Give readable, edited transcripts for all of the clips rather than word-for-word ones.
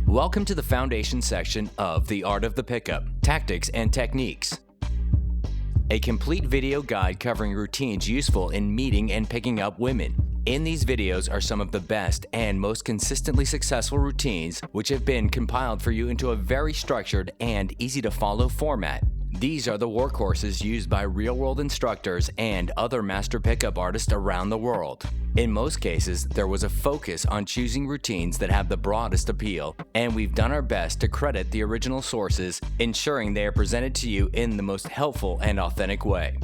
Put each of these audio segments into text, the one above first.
Welcome to the foundation section of The Art of the Pickup, Tactics and Techniques. A complete video guide covering routines useful in meeting and picking up women. In these videos are some of the best and most consistently successful routines which have been compiled for you into a very structured and easy to follow format. These are the workhorses used by real-world instructors and other master pickup artists around the world. In most cases, there was a focus on choosing routines that have the broadest appeal, and we've done our best to credit the original sources, ensuring they are presented to you in the most helpful and authentic way.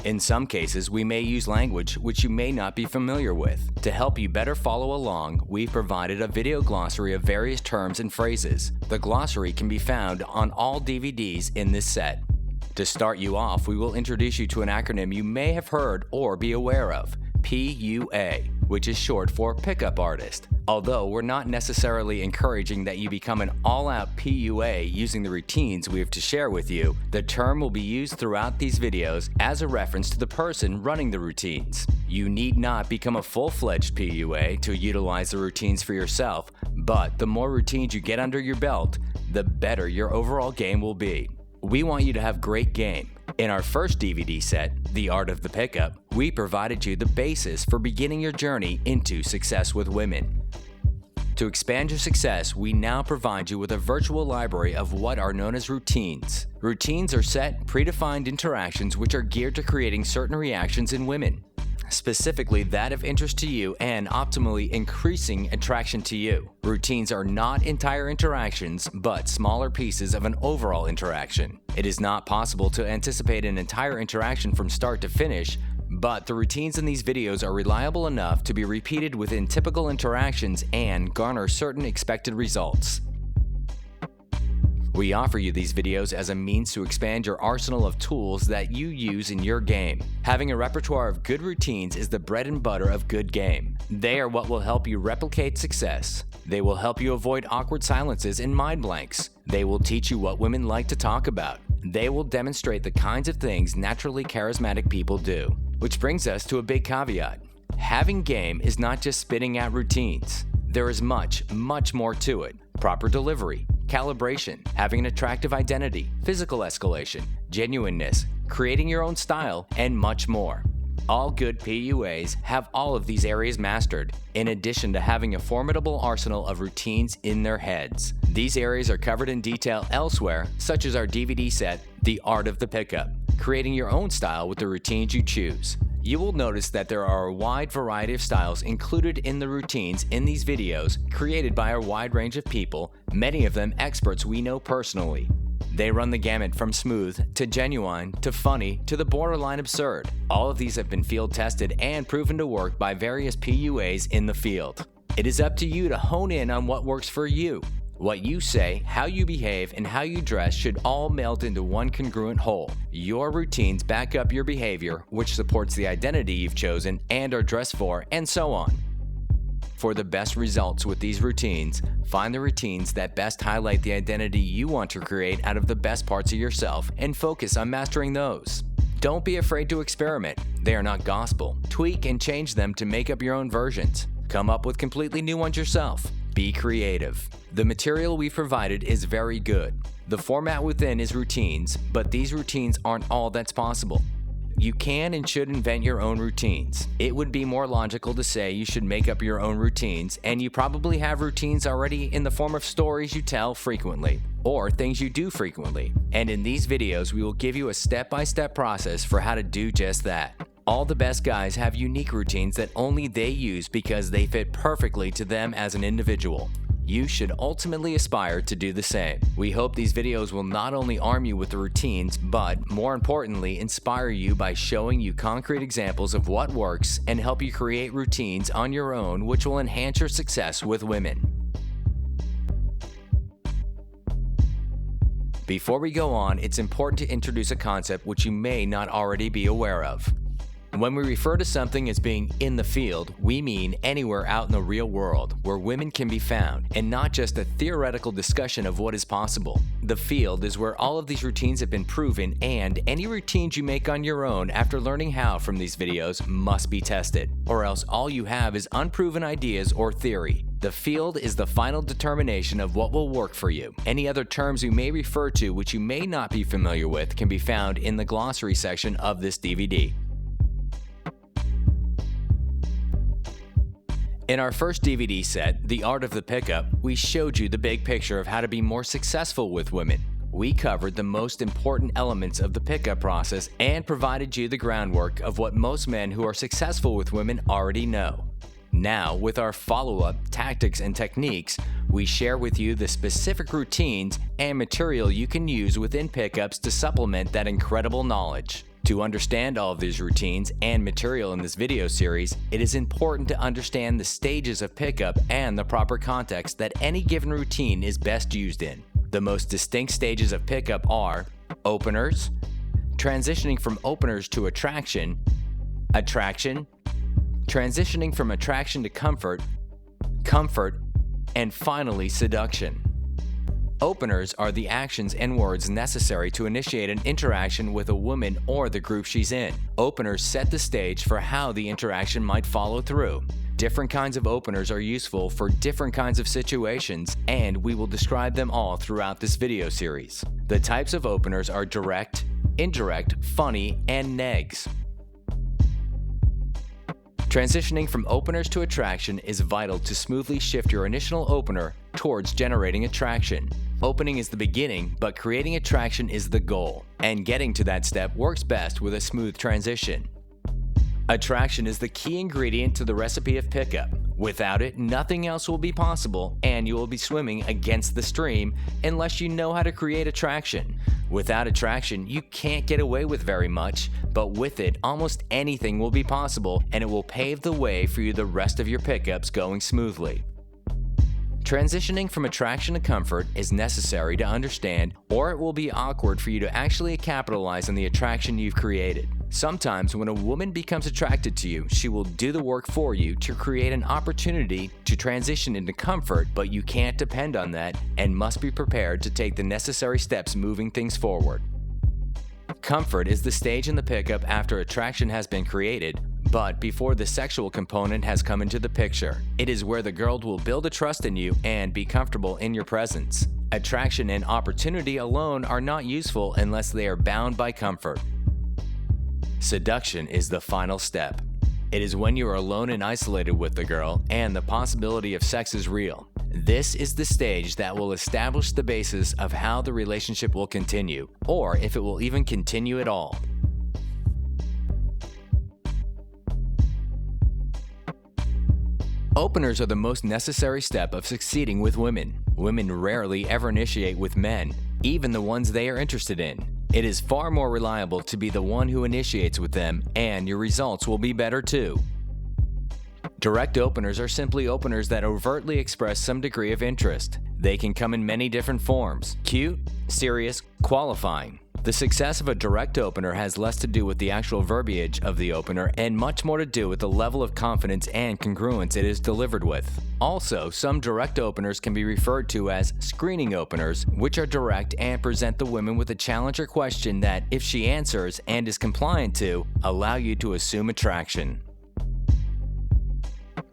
In some cases, we may use language which you may not be familiar with. To help you better follow along, we've provided a video glossary of various terms and phrases. The glossary can be found on all DVDs in this set. To start you off, we will introduce you to an acronym you may have heard or be aware of, PUA, which is short for Pickup Artist. Although we're not necessarily encouraging that you become an all-out PUA using the routines we have to share with you, the term will be used throughout these videos as a reference to the person running the routines. You need not become a full-fledged PUA to utilize the routines for yourself, but the more routines you get under your belt, the better your overall game will be. We want you to have great game. In our first DVD set, The Art of the Pickup, we provided you the basis for beginning your journey into success with women. To expand your success, we now provide you with a virtual library of what are known as routines. Routines are set, predefined interactions which are geared to creating certain reactions in women, specifically that of interest to you and optimally increasing attraction to you. Routines are not entire interactions, but smaller pieces of an overall interaction. It is not possible to anticipate an entire interaction from start to finish, but the routines in these videos are reliable enough to be repeated within typical interactions and garner certain expected results. We offer you these videos as a means to expand your arsenal of tools that you use in your game. Having a repertoire of good routines is the bread and butter of good game. They are what will help you replicate success. They will help you avoid awkward silences and mind blanks. They will teach you what women like to talk about. They will demonstrate the kinds of things naturally charismatic people do. Which brings us to a big caveat. Having game is not just spitting out routines. There is much, much more to it. Proper delivery, calibration, having an attractive identity, physical escalation, genuineness, creating your own style, and much more. All good PUAs have all of these areas mastered, in addition to having a formidable arsenal of routines in their heads. These areas are covered in detail elsewhere, such as our DVD set, The Art of the Pickup, creating your own style with the routines you choose. You will notice that there are a wide variety of styles included in the routines in these videos, created by a wide range of people, many of them experts we know personally. They run the gamut from smooth to genuine to funny to the borderline absurd. All of these have been field tested and proven to work by various PUAs in the field. It is up to you to hone in on what works for you. What you say, how you behave, and how you dress should all meld into one congruent whole. Your routines back up your behavior, which supports the identity you've chosen and are dressed for, and so on. For the best results with these routines, find the routines that best highlight the identity you want to create out of the best parts of yourself and focus on mastering those. Don't be afraid to experiment. They are not gospel. Tweak and change them to make up your own versions. Come up with completely new ones yourself. Be creative. The material we've provided is very good. The format within is routines, but these routines aren't all that's possible. You can and should invent your own routines. It would be more logical to say you should make up your own routines, and you probably have routines already in the form of stories you tell frequently, or things you do frequently. And in these videos, we will give you a step-by-step process for how to do just that. All the best guys have unique routines that only they use because they fit perfectly to them as an individual. You should ultimately aspire to do the same. We hope these videos will not only arm you with the routines, but more importantly, inspire you by showing you concrete examples of what works and help you create routines on your own which will enhance your success with women. Before we go on, it's important to introduce a concept which you may not already be aware of. When we refer to something as being in the field, we mean anywhere out in the real world where women can be found, and not just a theoretical discussion of what is possible. The field is where all of these routines have been proven, and any routines you make on your own after learning how from these videos must be tested, or else all you have is unproven ideas or theory. The field is the final determination of what will work for you. Any other terms you may refer to which you may not be familiar with can be found in the glossary section of this DVD. In our first DVD set, The Art of the Pickup, we showed you the big picture of how to be more successful with women. We covered the most important elements of the pickup process and provided you the groundwork of what most men who are successful with women already know. Now, with our follow-up, tactics and techniques, we share with you the specific routines and material you can use within pickups to supplement that incredible knowledge. To understand all of these routines and material in this video series, it is important to understand the stages of pickup and the proper context that any given routine is best used in. The most distinct stages of pickup are openers, transitioning from openers to attraction, transitioning from attraction to comfort, and finally seduction. Openers are the actions and words necessary to initiate an interaction with a woman or the group she's in. Openers set the stage for how the interaction might follow through. Different kinds of openers are useful for different kinds of situations, and we will describe them all throughout this video series. The types of openers are direct, indirect, funny, and negs. Transitioning from openers to attraction is vital to smoothly shift your initial opener towards generating attraction. Opening is the beginning, but creating attraction is the goal, and getting to that step works best with a smooth transition. Attraction is the key ingredient to the recipe of pickup. Without it, nothing else will be possible, and you will be swimming against the stream unless you know how to create attraction. Without attraction, you can't get away with very much, but with it, almost anything will be possible, and it will pave the way for you the rest of your pickups going smoothly. Transitioning from attraction to comfort is necessary to understand, or it will be awkward for you to actually capitalize on the attraction you've created. Sometimes when a woman becomes attracted to you, she will do the work for you to create an opportunity to transition into comfort, but you can't depend on that and must be prepared to take the necessary steps moving things forward. Comfort is the stage in the pickup after attraction has been created, but before the sexual component has come into the picture. It is where the girl will build a trust in you and be comfortable in your presence. Attraction and opportunity alone are not useful unless they are bound by comfort. Seduction is the final step. It is when you are alone and isolated with the girl and the possibility of sex is real. This is the stage that will establish the basis of how the relationship will continue, or if it will even continue at all. Openers are the most necessary step of succeeding with women. Women rarely ever initiate with men, even the ones they are interested in. It is far more reliable to be the one who initiates with them, and your results will be better too. Direct openers are simply openers that overtly express some degree of interest. They can come in many different forms: cute, serious, qualifying. The success of a direct opener has less to do with the actual verbiage of the opener and much more to do with the level of confidence and congruence it is delivered with. Also, some direct openers can be referred to as screening openers, which are direct and present the women with a challenge or question that, if she answers and is compliant to, allow you to assume attraction.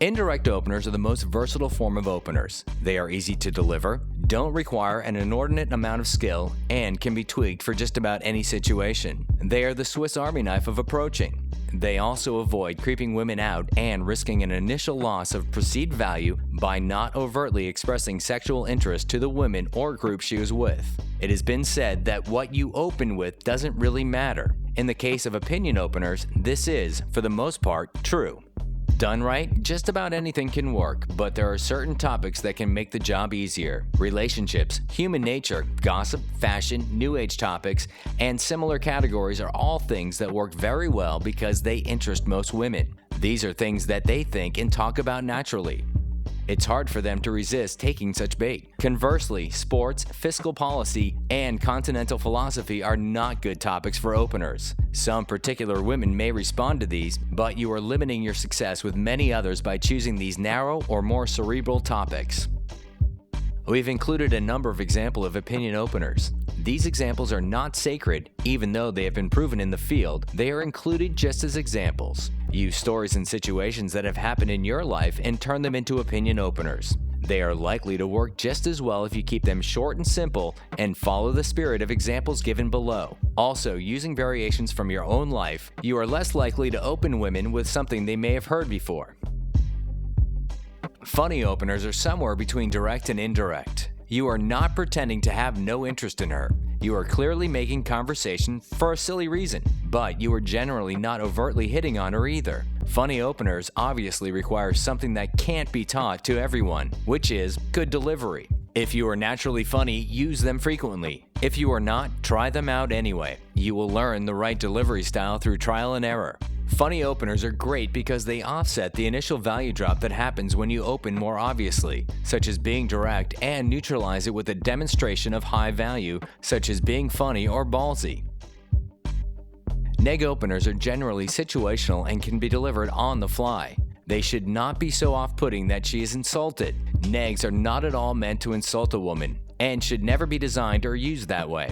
Indirect openers are the most versatile form of openers. They are easy to deliver, don't require an inordinate amount of skill, and can be tweaked for just about any situation. They are the Swiss Army knife of approaching. They also avoid creeping women out and risking an initial loss of perceived value by not overtly expressing sexual interest to the women or group she is with. It has been said that what you open with doesn't really matter. In the case of opinion openers, this is, for the most part, true. Done right, just about anything can work, but there are certain topics that can make the job easier. Relationships, human nature, gossip, fashion, new age topics, and similar categories are all things that work very well because they interest most women. These are things that they think and talk about naturally. It's hard for them to resist taking such bait. Conversely, sports, fiscal policy, and continental philosophy are not good topics for openers. Some particular women may respond to these, but you are limiting your success with many others by choosing these narrow or more cerebral topics. We've included a number of examples of opinion openers. These examples are not sacred, even though they have been proven in the field. They are included just as examples. Use stories and situations that have happened in your life and turn them into opinion openers. They are likely to work just as well if you keep them short and simple and follow the spirit of examples given below. Also, using variations from your own life, you are less likely to open women with something they may have heard before. Funny openers are somewhere between direct and indirect. You are not pretending to have no interest in her. You are clearly making conversation for a silly reason, but you are generally not overtly hitting on her either. Funny openers obviously require something that can't be taught to everyone, which is good delivery. If you are naturally funny, use them frequently. If you are not, try them out anyway. You will learn the right delivery style through trial and error. Funny openers are great because they offset the initial value drop that happens when you open more obviously, such as being direct, and neutralize it with a demonstration of high value, such as being funny or ballsy. Neg openers are generally situational and can be delivered on the fly. They should not be so off-putting that she is insulted. Negs are not at all meant to insult a woman, and should never be designed or used that way.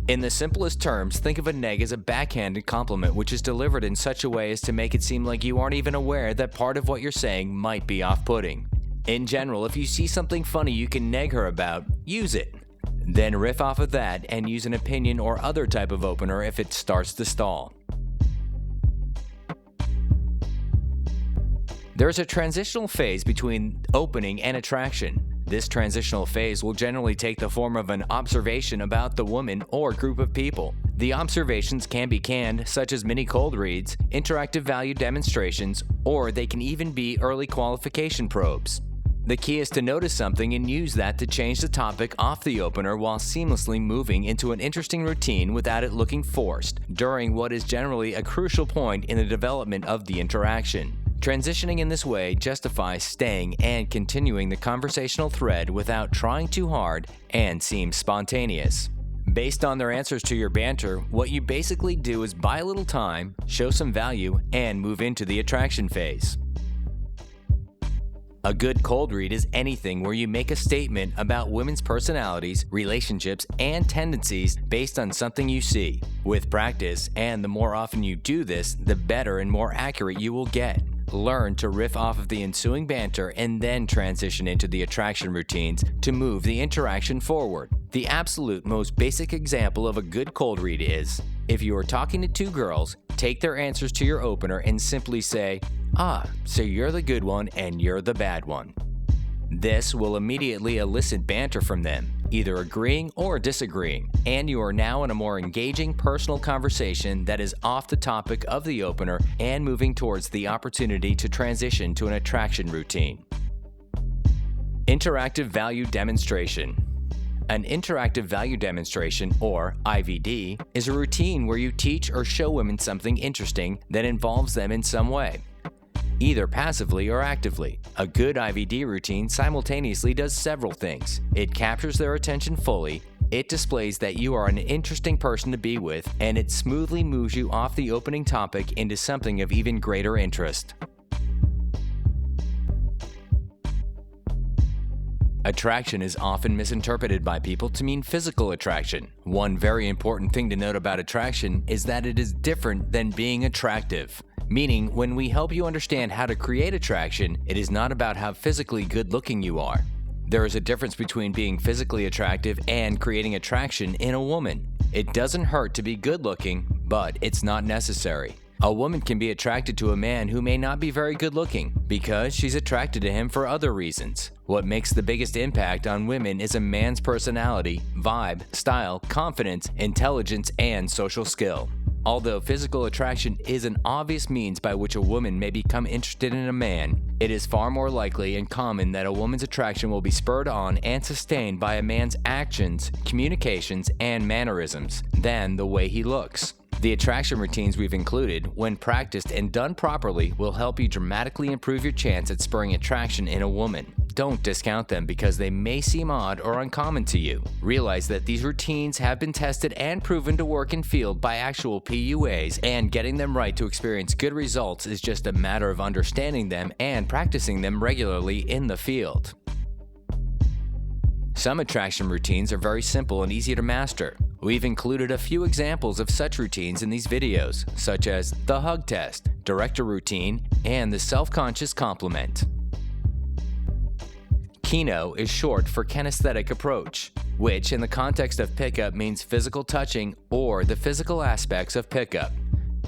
In the simplest terms, think of a neg as a backhanded compliment which is delivered in such a way as to make it seem like you aren't even aware that part of what you're saying might be off-putting. In general, if you see something funny you can neg her about, use it. Then riff off of that and use an opinion or other type of opener if it starts to stall. There's a transitional phase between opening and attraction. This transitional phase will generally take the form of an observation about the woman or group of people. The observations can be canned, such as mini cold reads, interactive value demonstrations, or they can even be early qualification probes. The key is to notice something and use that to change the topic off the opener while seamlessly moving into an interesting routine without it looking forced, during what is generally a crucial point in the development of the interaction. Transitioning in this way justifies staying and continuing the conversational thread without trying too hard and seems spontaneous. Based on their answers to your banter, what you basically do is buy a little time, show some value, and move into the attraction phase. A good cold read is anything where you make a statement about women's personalities, relationships, and tendencies based on something you see. With practice, and the more often you do this, the better and more accurate you will get. Learn to riff off of the ensuing banter and then transition into the attraction routines to move the interaction forward. The absolute most basic example of a good cold read is, if you are talking to two girls, take their answers to your opener and simply say, "Ah, so you're the good one and you're the bad one." This will immediately elicit banter from them, either agreeing or disagreeing, and you are now in a more engaging personal conversation that is off the topic of the opener and moving towards the opportunity to transition to an attraction routine. Interactive value demonstration. An interactive value demonstration, or IVD, is a routine where you teach or show women something interesting that involves them in some way, either passively or actively. A good IVD routine simultaneously does several things. It captures their attention fully, it displays that you are an interesting person to be with, and it smoothly moves you off the opening topic into something of even greater interest. Attraction is often misinterpreted by people to mean physical attraction. One very important thing to note about attraction is that it is different than being attractive. Meaning, when we help you understand how to create attraction, it is not about how physically good looking you are. There is a difference between being physically attractive and creating attraction in a woman. It doesn't hurt to be good looking, but it's not necessary. A woman can be attracted to a man who may not be very good looking because she's attracted to him for other reasons. What makes the biggest impact on women is a man's personality, vibe, style, confidence, intelligence, and social skill. Although physical attraction is an obvious means by which a woman may become interested in a man, it is far more likely and common that a woman's attraction will be spurred on and sustained by a man's actions, communications, and mannerisms than the way he looks. The attraction routines we've included, when practiced and done properly, will help you dramatically improve your chance at spurring attraction in a woman. don't discount them because they may seem odd or uncommon to you. Realize that these routines have been tested and proven to work in field by actual PUAs, and getting them right to experience good results is just a matter of understanding them and practicing them regularly in the field. Some attraction routines are very simple and easy to master. We've included a few examples of such routines in these videos, such as the hug test, director routine, and the self-conscious compliment. Kino is short for kinesthetic approach, which in the context of pickup means physical touching or the physical aspects of pickup.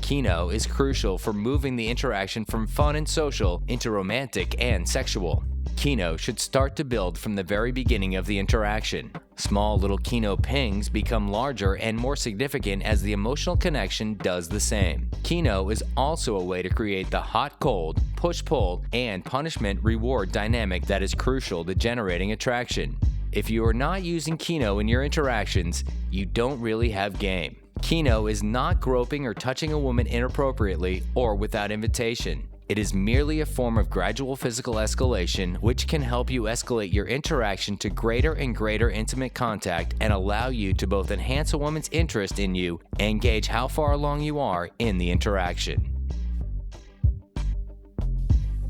Kino is crucial for moving the interaction from fun and social into romantic and sexual. Kino should start to build from the very beginning of the interaction. Small little Kino pings become larger and more significant as the emotional connection does the same. Kino is also a way to create the hot-cold, push-pull, and punishment-reward dynamic that is crucial to generating attraction. If you are not using Kino in your interactions, you don't really have game. Kino is not groping or touching a woman inappropriately or without invitation. It is merely a form of gradual physical escalation which can help you escalate your interaction to greater and greater intimate contact and allow you to both enhance a woman's interest in you and gauge how far along you are in the interaction.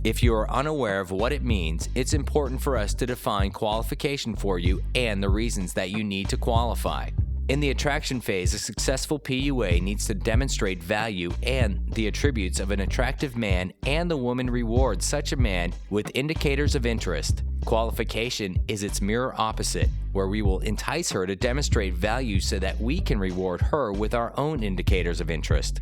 If you are unaware of what it means, it's important for us to define qualification for you and the reasons that you need to qualify. In the attraction phase, a successful PUA needs to demonstrate value and the attributes of an attractive man, and the woman rewards such a man with indicators of interest. Qualification is its mirror opposite, where we will entice her to demonstrate value so that we can reward her with our own indicators of interest.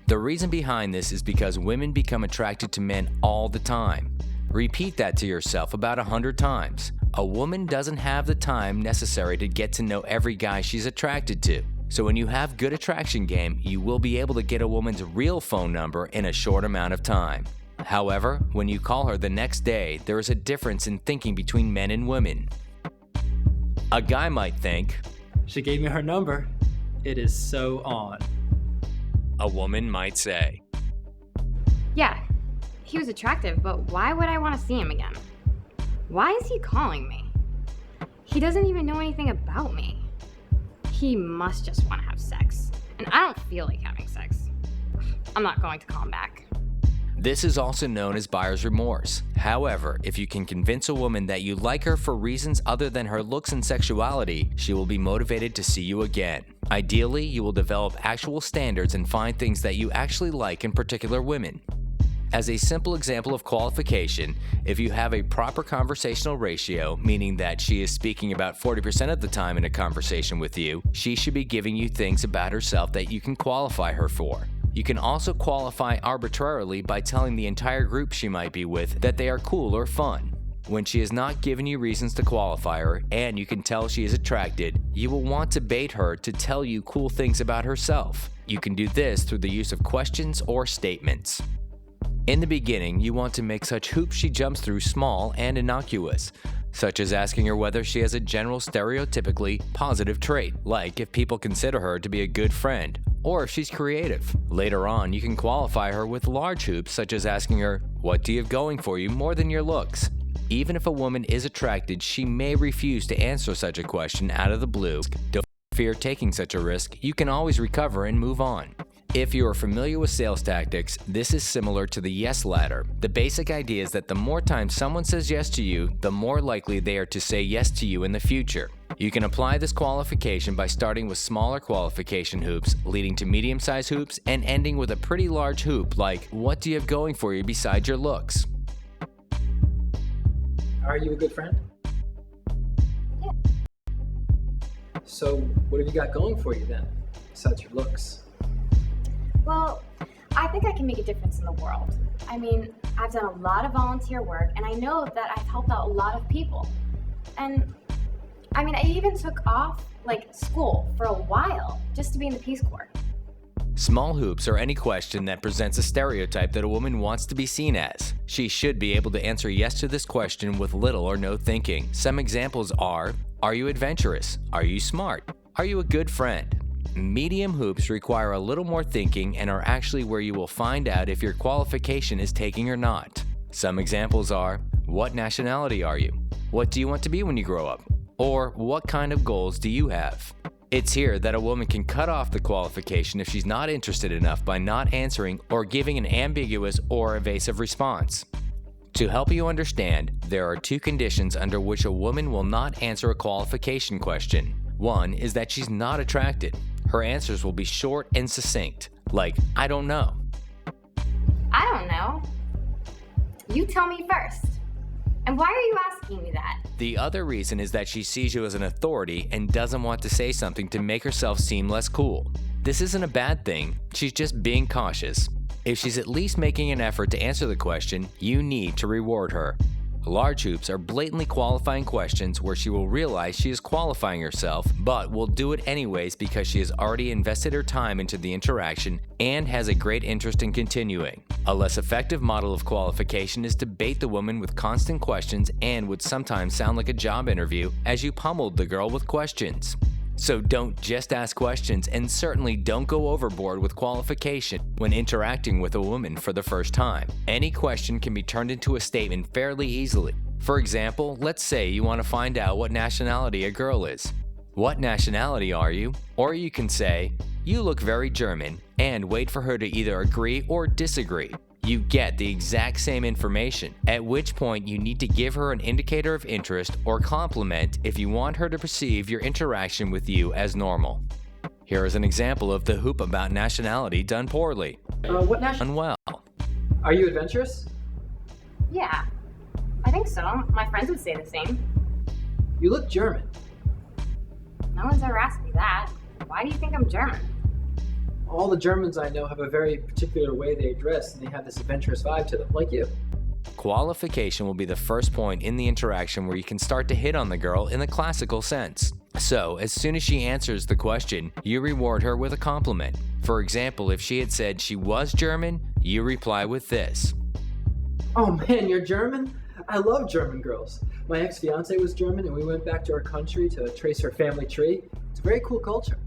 The reason behind this is because women become attracted to men all the time. Repeat that to yourself about 100 times. A woman doesn't have the time necessary to get to know every guy she's attracted to. So when you have good attraction game, you will be able to get a woman's real phone number in a short amount of time. However, when you call her the next day, there is a difference in thinking between men and women. A guy might think, "She gave me her number. It is so on." A woman might say, "Yeah, he was attractive, but why would I want to see him again? Why is he calling me? He doesn't even know anything about me. He must just want to have sex, and I don't feel like having sex. I'm not going to call him back." This is also known as buyer's remorse. However, if you can convince a woman that you like her for reasons other than her looks and sexuality, she will be motivated to see you again. Ideally, you will develop actual standards and find things that you actually like in particular women. As a simple example of qualification, if you have a proper conversational ratio, meaning that she is speaking about 40% of the time in a conversation with you, she should be giving you things about herself that you can qualify her for. You can also qualify arbitrarily by telling the entire group she might be with that they are cool or fun. When she has not given you reasons to qualify her, and you can tell she is attracted, you will want to bait her to tell you cool things about herself. You can do this through the use of questions or statements. In the beginning, you want to make such hoops she jumps through small and innocuous, such as asking her whether she has a general stereotypically positive trait, like if people consider her to be a good friend, or if she's creative. Later on, you can qualify her with large hoops, such as asking her, "What do you have going for you more than your looks?" Even if a woman is attracted, she may refuse to answer such a question out of the blue. Don't fear taking such a risk. You can always recover and move on. If you are familiar with sales tactics, this is similar to the yes ladder. The basic idea is that the more times someone says yes to you, the more likely they are to say yes to you in the future. You can apply this qualification by starting with smaller qualification hoops, leading to medium-sized hoops, and ending with a pretty large hoop like, "What do you have going for you besides your looks?" Are you a good friend? Yeah. So what have you got going for you then, besides your looks? Well, I think I can make a difference in the world. I mean, I've done a lot of volunteer work, and I know that I've helped out a lot of people. And I mean, I even took off school for a while just to be in the Peace Corps. Small hoops are any question that presents a stereotype that a woman wants to be seen as. She should be able to answer yes to this question with little or no thinking. Some examples are you adventurous? Are you smart? Are you a good friend? Medium hoops require a little more thinking and are actually where you will find out if your qualification is taking or not. Some examples are, what nationality are you? What do you want to be when you grow up? Or what kind of goals do you have? It's here that a woman can cut off the qualification if she's not interested enough by not answering or giving an ambiguous or evasive response. To help you understand, there are two conditions under which a woman will not answer a qualification question. One is that she's not attracted. Her answers will be short and succinct, like, I don't know. I don't know. You tell me first. And why are you asking me that? The other reason is that she sees you as an authority and doesn't want to say something to make herself seem less cool. This isn't a bad thing, she's just being cautious. If she's at least making an effort to answer the question, you need to reward her. Large hoops are blatantly qualifying questions where she will realize she is qualifying herself, but will do it anyways because she has already invested her time into the interaction and has a great interest in continuing. A less effective model of qualification is to bait the woman with constant questions and would sometimes sound like a job interview as you pummeled the girl with questions. So don't just ask questions, and certainly don't go overboard with qualification when interacting with a woman for the first time. Any question can be turned into a statement fairly easily. For example, let's say you want to find out what nationality a girl is. What nationality are you? Or you can say, you look very German, and wait for her to either agree or disagree. You get the exact same information, at which point you need to give her an indicator of interest or compliment if you want her to perceive your interaction with you as normal. Here is an example of the hoop about nationality done poorly. What nationality? Unwell. Are you adventurous? Yeah, I think so. My friends would say the same. You look German. No one's ever asked me that. Why do you think I'm German? All the Germans I know have a very particular way they dress, and they have this adventurous vibe to them, like you. Qualification will be the first point in the interaction where you can start to hit on the girl in the classical sense. So, as soon as she answers the question, you reward her with a compliment. For example, if she had said she was German, you reply with this. Oh man, you're German? I love German girls. My ex-fiance was German, and we went back to our country to trace her family tree. It's a very cool culture.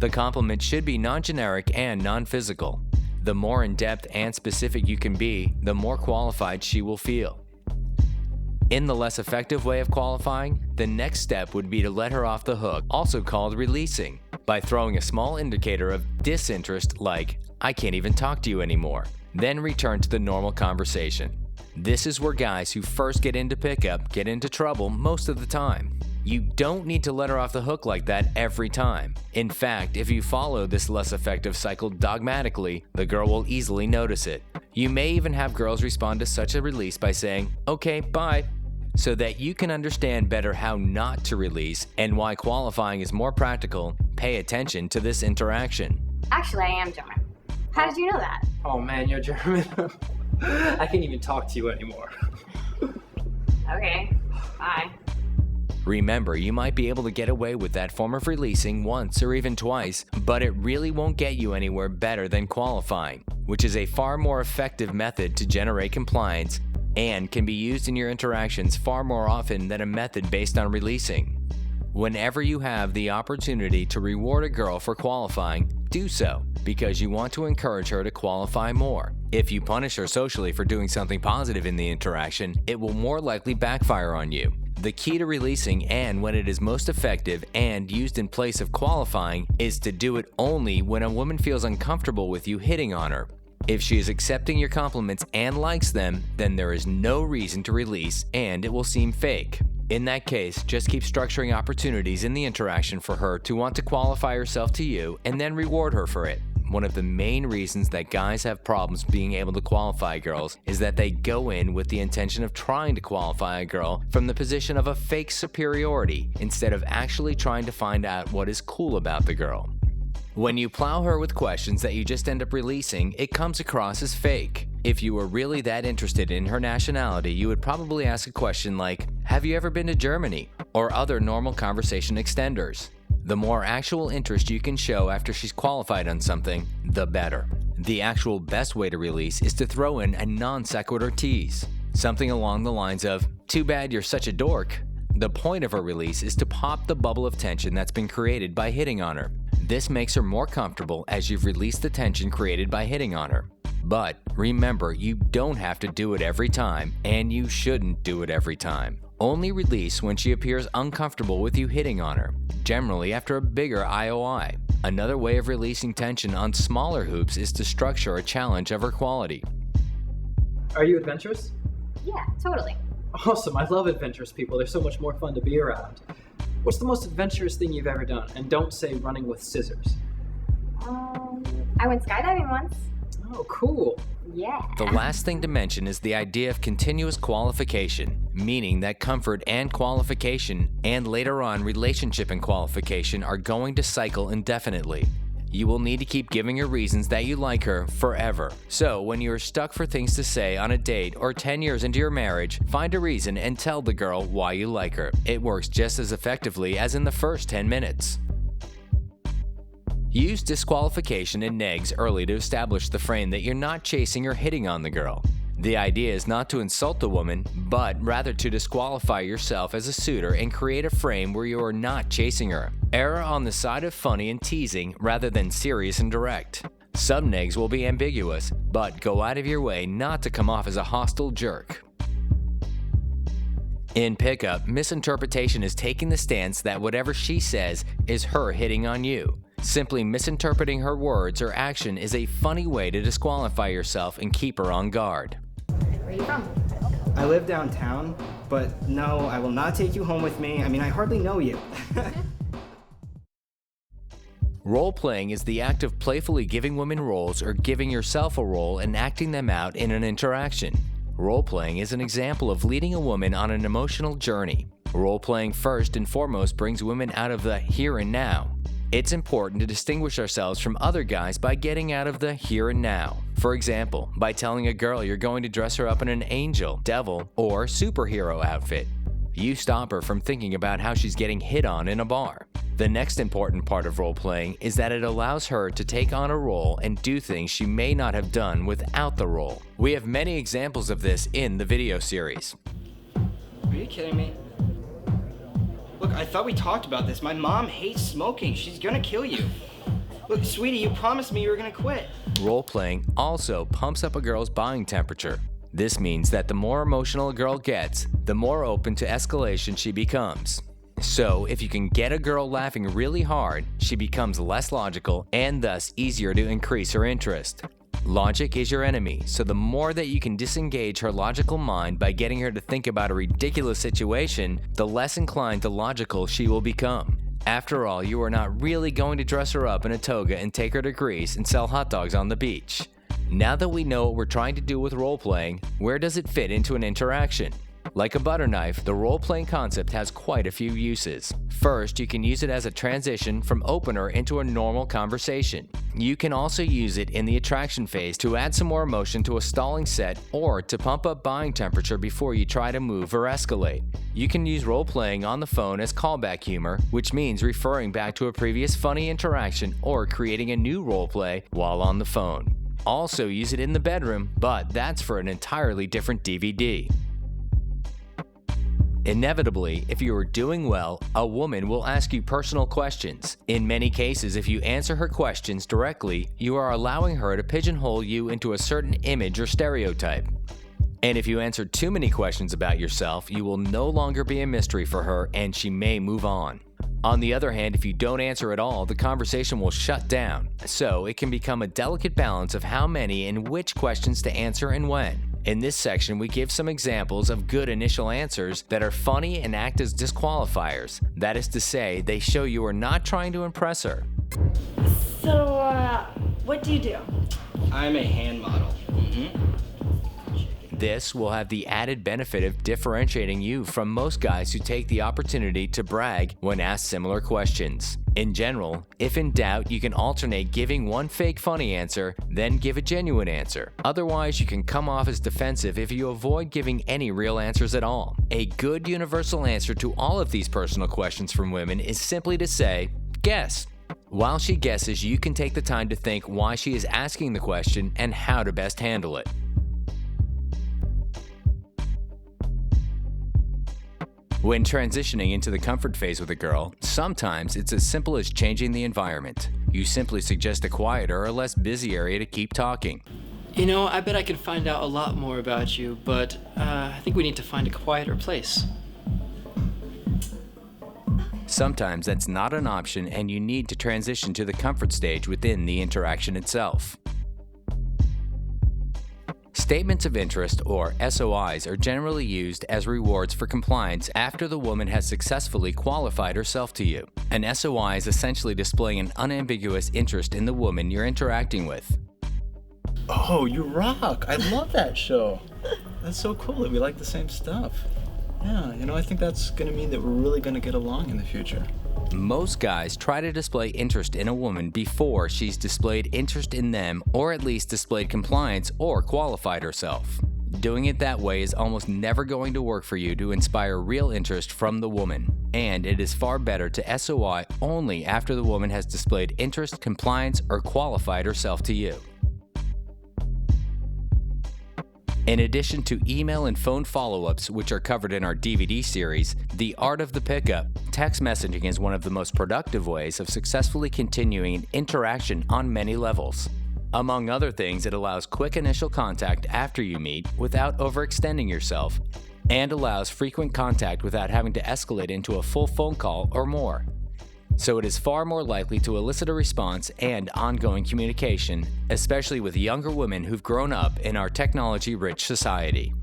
The compliment should be non-generic and non-physical. The more in-depth and specific you can be, the more qualified she will feel. In the less effective way of qualifying, the next step would be to let her off the hook, also called releasing, by throwing a small indicator of disinterest like, I can't even talk to you anymore, then return to the normal conversation. This is where guys who first get into pickup get into trouble most of the time. You don't need to let her off the hook like that every time. In fact, if you follow this less effective cycle dogmatically, the girl will easily notice it. You may even have girls respond to such a release by saying, okay, bye, so that you can understand better how not to release and why qualifying is more practical. Pay attention to this interaction. Actually, I am German. How did you know that? Oh man, you're German. I can't even talk to you anymore. Okay, bye. Remember, you might be able to get away with that form of releasing once or even twice, but it really won't get you anywhere better than qualifying, which is a far more effective method to generate compliance and can be used in your interactions far more often than a method based on releasing. Whenever you have the opportunity to reward a girl for qualifying, do so, because you want to encourage her to qualify more. If you punish her socially for doing something positive in the interaction, it will more likely backfire on you. The key to releasing, and when it is most effective and used in place of qualifying, is to do it only when a woman feels uncomfortable with you hitting on her. If she is accepting your compliments and likes them, then there is no reason to release and it will seem fake. In that case, just keep structuring opportunities in the interaction for her to want to qualify herself to you and then reward her for it. One of the main reasons that guys have problems being able to qualify girls is that they go in with the intention of trying to qualify a girl from the position of a fake superiority instead of actually trying to find out what is cool about the girl. When you plow her with questions that you just end up releasing, it comes across as fake. If you were really that interested in her nationality, you would probably ask a question like, have you ever been to Germany? Or other normal conversation extenders. The more actual interest you can show after she's qualified on something, the better. The actual best way to release is to throw in a non sequitur tease. Something along the lines of, too bad you're such a dork. The point of a release is to pop the bubble of tension that's been created by hitting on her. This makes her more comfortable as you've released the tension created by hitting on her. But remember, you don't have to do it every time, and you shouldn't do it every time. Only release when she appears uncomfortable with you hitting on her, generally after a bigger IOI. Another way of releasing tension on smaller hoops is to structure a challenge of her quality. Are you adventurous? Yeah, totally. Awesome, I love adventurous people. They're so much more fun to be around. What's the most adventurous thing you've ever done? And don't say running with scissors. I went skydiving once. Oh, cool. Yeah. The last thing to mention is the idea of continuous qualification, meaning that comfort and qualification, and later on relationship and qualification, are going to cycle indefinitely. You will need to keep giving her reasons that you like her forever. So when you are stuck for things to say on a date or 10 years into your marriage, find a reason and tell the girl why you like her. It works just as effectively as in the first 10 minutes. Use disqualification and negs early to establish the frame that you're not chasing or hitting on the girl. The idea is not to insult the woman, but rather to disqualify yourself as a suitor and create a frame where you are not chasing her. Err on the side of funny and teasing rather than serious and direct. Some negs will be ambiguous, but go out of your way not to come off as a hostile jerk. In pickup, misinterpretation is taking the stance that whatever she says is her hitting on you. Simply misinterpreting her words or action is a funny way to disqualify yourself and keep her on guard. Where are you from? I live downtown, but no, I will not take you home with me. I mean, I hardly know you. Role-playing is the act of playfully giving women roles or giving yourself a role and acting them out in an interaction. Role-playing is an example of leading a woman on an emotional journey. Role-playing first and foremost brings women out of the here and now. It's important to distinguish ourselves from other guys by getting out of the here and now. For example, by telling a girl you're going to dress her up in an angel, devil, or superhero outfit. You stop her from thinking about how she's getting hit on in a bar. The next important part of role-playing is that it allows her to take on a role and do things she may not have done without the role. We have many examples of this in the video series. Are you kidding me? Look, I thought we talked about this. My mom hates smoking. She's gonna kill you. Look, sweetie, you promised me you were gonna quit. Role-playing also pumps up a girl's buying temperature. This means that the more emotional a girl gets, the more open to escalation she becomes. So, if you can get a girl laughing really hard, she becomes less logical and thus easier to increase her interest. Logic is your enemy, so the more that you can disengage her logical mind by getting her to think about a ridiculous situation, the less inclined to logical she will become. After all, you are not really going to dress her up in a toga and take her to Greece and sell hot dogs on the beach. Now that we know what we're trying to do with role-playing, where does it fit into an interaction? Like a butter knife, the role-playing concept has quite a few uses. First, you can use it as a transition from opener into a normal conversation. You can also use it in the attraction phase to add some more emotion to a stalling set or to pump up buying temperature before you try to move or escalate. You can use role-playing on the phone as callback humor, which means referring back to a previous funny interaction or creating a new role-play while on the phone. Also use it in the bedroom, but that's for an entirely different DVD. Inevitably, if you are doing well, a woman will ask you personal questions. In many cases, if you answer her questions directly, you are allowing her to pigeonhole you into a certain image or stereotype. And if you answer too many questions about yourself, you will no longer be a mystery for her and she may move on. On the other hand, if you don't answer at all, the conversation will shut down. So it can become a delicate balance of how many and which questions to answer and when. In this section, we give some examples of good initial answers that are funny and act as disqualifiers. That is to say, they show you are not trying to impress her. So, what do you do? I'm a hand model. This will have the added benefit of differentiating you from most guys who take the opportunity to brag when asked similar questions. In general, if in doubt, you can alternate giving one fake funny answer, then give a genuine answer. Otherwise, you can come off as defensive if you avoid giving any real answers at all. A good universal answer to all of these personal questions from women is simply to say, guess. While she guesses, you can take the time to think why she is asking the question and how to best handle it. When transitioning into the comfort phase with a girl, sometimes it's as simple as changing the environment. You simply suggest a quieter or less busy area to keep talking. You know, I bet I can find out a lot more about you, but I think we need to find a quieter place. Sometimes that's not an option and you need to transition to the comfort stage within the interaction itself. Statements of interest, or SOIs, are generally used as rewards for compliance after the woman has successfully qualified herself to you. An SOI is essentially displaying an unambiguous interest in the woman you're interacting with. Oh, you rock! I love that show. That's so cool that we like the same stuff. Yeah, I think that's going to mean that we're really going to get along in the future. Most guys try to display interest in a woman before she's displayed interest in them, or at least displayed compliance or qualified herself. Doing it that way is almost never going to work for you to inspire real interest from the woman, and it is far better to SOI only after the woman has displayed interest, compliance, or qualified herself to you. In addition to email and phone follow-ups, which are covered in our DVD series, The Art of the Pickup, text messaging is one of the most productive ways of successfully continuing an interaction on many levels. Among other things, it allows quick initial contact after you meet without overextending yourself, and allows frequent contact without having to escalate into a full phone call or more. So it is far more likely to elicit a response and ongoing communication, especially with younger women who've grown up in our technology-rich society.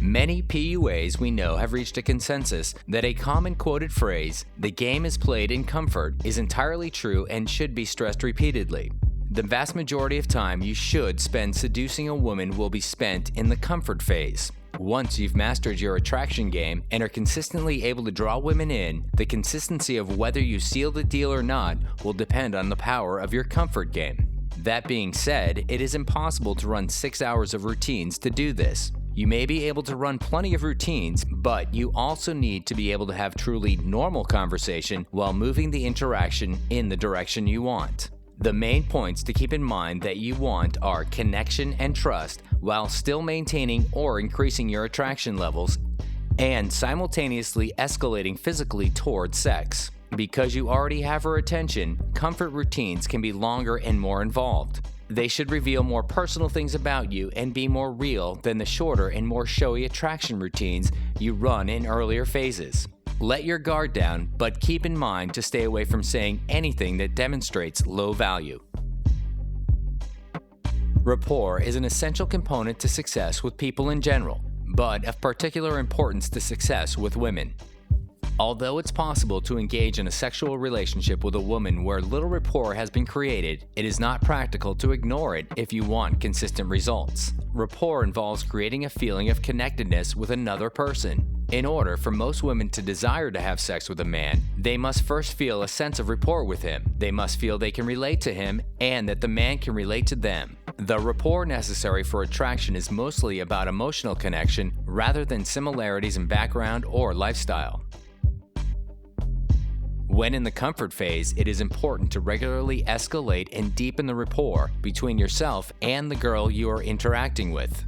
Many PUAs we know have reached a consensus that a common quoted phrase, "the game is played in comfort," is entirely true and should be stressed repeatedly. The vast majority of time you should spend seducing a woman will be spent in the comfort phase. Once you've mastered your attraction game and are consistently able to draw women in, the consistency of whether you seal the deal or not will depend on the power of your comfort game. That being said, it is impossible to run 6 hours of routines to do this. You may be able to run plenty of routines, but you also need to be able to have truly normal conversation while moving the interaction in the direction you want. The main points to keep in mind that you want are connection and trust while still maintaining or increasing your attraction levels and simultaneously escalating physically toward sex. Because you already have her attention, comfort routines can be longer and more involved. They should reveal more personal things about you and be more real than the shorter and more showy attraction routines you run in earlier phases. Let your guard down, but keep in mind to stay away from saying anything that demonstrates low value. Rapport is an essential component to success with people in general, but of particular importance to success with women. Although it's possible to engage in a sexual relationship with a woman where little rapport has been created, it is not practical to ignore it if you want consistent results. Rapport involves creating a feeling of connectedness with another person. In order for most women to desire to have sex with a man, they must first feel a sense of rapport with him. They must feel they can relate to him and that the man can relate to them. The rapport necessary for attraction is mostly about emotional connection rather than similarities in background or lifestyle. When in the comfort phase, it is important to regularly escalate and deepen the rapport between yourself and the girl you are interacting with.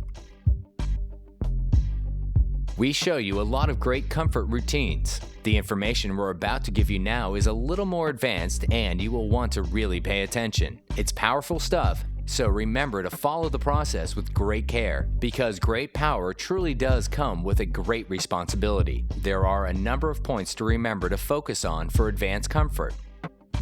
We show you a lot of great comfort routines. The information we're about to give you now is a little more advanced and you will want to really pay attention. It's powerful stuff, so remember to follow the process with great care, because great power truly does come with a great responsibility. There are a number of points to remember to focus on for advanced comfort.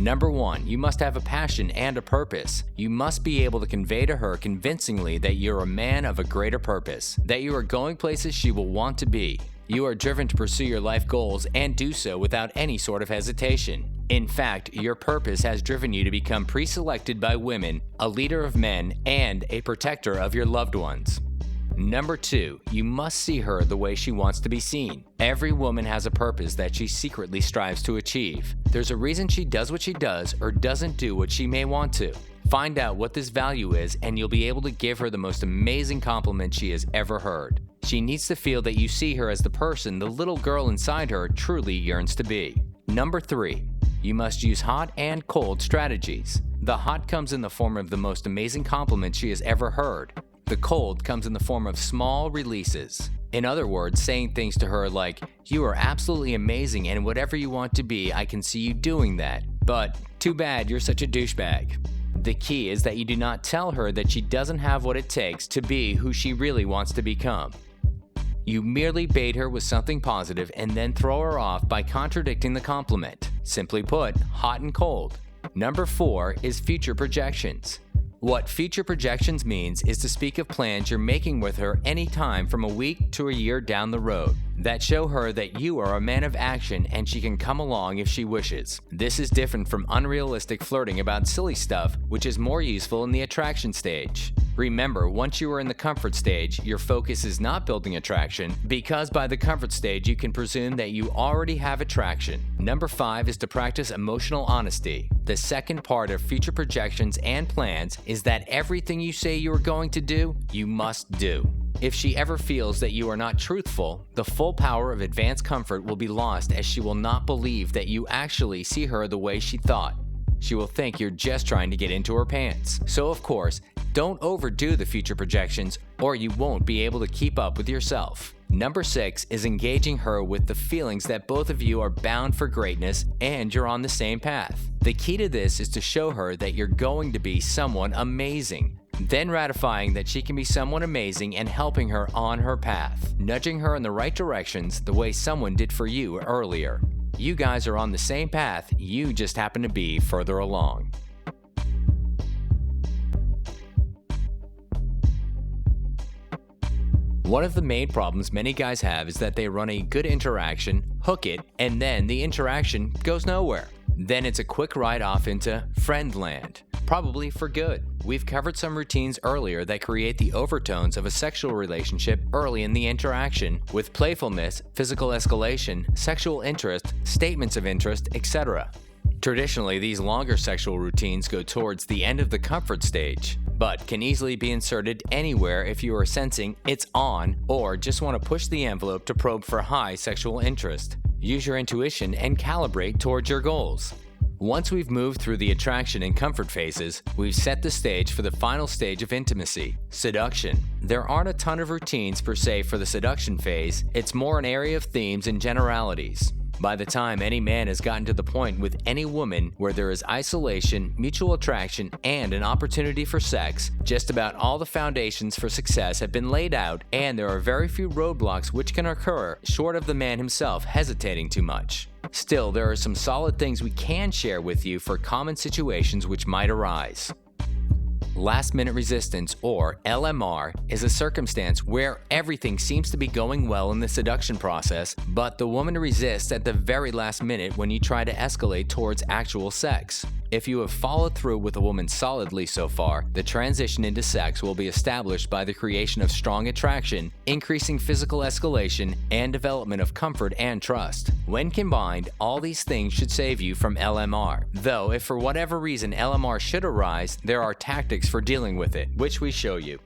Number 1, you must have a passion and a purpose. You must be able to convey to her convincingly that you're a man of a greater purpose, that you are going places she will want to be. You are driven to pursue your life goals and do so without any sort of hesitation. In fact, your purpose has driven you to become pre-selected by women, a leader of men, and a protector of your loved ones. Number 2, you must see her the way she wants to be seen. Every woman has a purpose that she secretly strives to achieve. There's a reason she does what she does or doesn't do what she may want to. Find out what this value is and you'll be able to give her the most amazing compliment she has ever heard. She needs to feel that you see her as the person the little girl inside her truly yearns to be. Number 3, you must use hot and cold strategies. The hot comes in the form of the most amazing compliment she has ever heard. The cold comes in the form of small releases. In other words, saying things to her like, "You are absolutely amazing and whatever you want to be, I can see you doing that." But too bad you're such a douchebag. The key is that you do not tell her that she doesn't have what it takes to be who she really wants to become. You merely bait her with something positive and then throw her off by contradicting the compliment. Simply put, hot and cold. Number 4 is future projections. What future projections means is to speak of plans you're making with her anytime from a week to a year down the road that show her that you are a man of action and she can come along if she wishes. This is different from unrealistic flirting about silly stuff, which is more useful in the attraction stage. Remember, once you are in the comfort stage, your focus is not building attraction, because by the comfort stage you can presume that you already have attraction. Number 5 is to practice emotional honesty. The second part of future projections and plans is that everything you say you are going to do, you must do. If she ever feels that you are not truthful, the full power of advanced comfort will be lost, as she will not believe that you actually see her the way she thought. She will think you're just trying to get into her pants. So of course, don't overdo the future projections or you won't be able to keep up with yourself. Number 6 is engaging her with the feelings that both of you are bound for greatness and you're on the same path. The key to this is to show her that you're going to be someone amazing, then ratifying that she can be someone amazing and helping her on her path, nudging her in the right directions the way someone did for you earlier. You guys are on the same path, you just happen to be further along. One of the main problems many guys have is that they run a good interaction, hook it, and then the interaction goes nowhere. Then it's a quick ride off into friend land, probably for good. We've covered some routines earlier that create the overtones of a sexual relationship early in the interaction, with playfulness, physical escalation, sexual interest, statements of interest, etc. Traditionally, these longer sexual routines go towards the end of the comfort stage, but can easily be inserted anywhere if you are sensing it's on or just want to push the envelope to probe for high sexual interest. Use your intuition and calibrate towards your goals. Once we've moved through the attraction and comfort phases, we've set the stage for the final stage of intimacy, seduction. There aren't a ton of routines per se for the seduction phase, it's more an area of themes and generalities. By the time any man has gotten to the point with any woman where there is isolation, mutual attraction, and an opportunity for sex, just about all the foundations for success have been laid out, and there are very few roadblocks which can occur short of the man himself hesitating too much. Still, there are some solid things we can share with you for common situations which might arise. Last-minute resistance, or LMR, is a circumstance where everything seems to be going well in the seduction process, but the woman resists at the very last minute when you try to escalate towards actual sex. If you have followed through with a woman solidly so far, the transition into sex will be established by the creation of strong attraction, increasing physical escalation, and development of comfort and trust. When combined, all these things should save you from LMR. Though, if for whatever reason LMR should arise, there are tactics for dealing with it, which we show you.